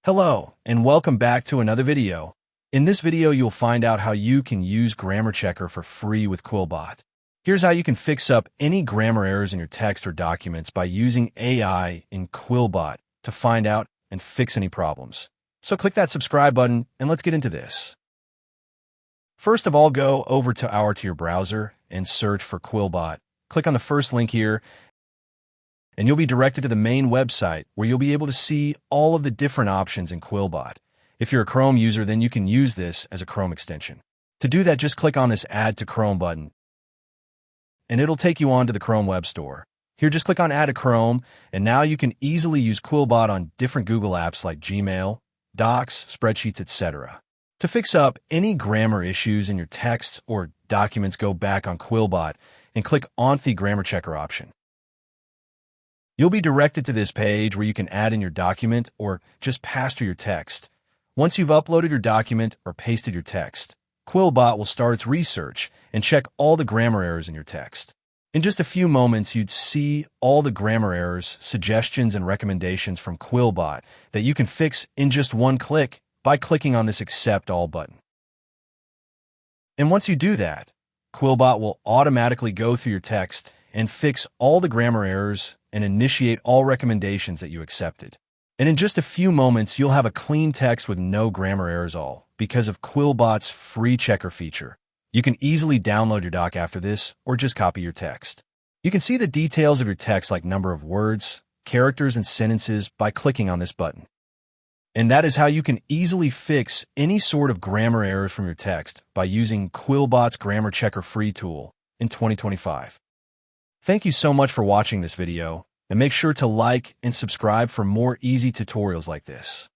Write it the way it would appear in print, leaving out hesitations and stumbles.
Hello, and welcome back to another video. In this video, you'll find out how you can use Grammar Checker for free with QuillBot. Here's how you can fix up any grammar errors in your text or documents by using AI in QuillBot to find out and fix any problems. So click that subscribe button, and let's get into this. First of all, go over to your browser and search for QuillBot. Click on the first link here, and you'll be directed to the main website where you'll be able to see all of the different options in QuillBot. If you're a Chrome user, then you can use this as a Chrome extension. To do that, just click on this Add to Chrome button, and it'll take you on to the Chrome Web Store. Here, just click on Add to Chrome, and now you can easily use QuillBot on different Google apps like Gmail, Docs, spreadsheets, etc. To fix up any grammar issues in your texts or documents, go back on QuillBot and click on the Grammar Checker option. You'll be directed to this page where you can add in your document or just paste through your text. Once you've uploaded your document or pasted your text, QuillBot will start its research and check all the grammar errors in your text. In just a few moments, you'd see all the grammar errors, suggestions, and recommendations from QuillBot that you can fix in just one click by clicking on this Accept All button. And once you do that, QuillBot will automatically go through your text and fix all the grammar errors and initiate all recommendations that you accepted. And in just a few moments, you'll have a clean text with no grammar errors all because of QuillBot's free checker feature. You can easily download your doc after this or just copy your text. You can see the details of your text like number of words, characters, and sentences by clicking on this button. And that is how you can easily fix any sort of grammar errors from your text by using QuillBot's Grammar Checker free tool in 2025. Thank you so much for watching this video, and make sure to like and subscribe for more easy tutorials like this.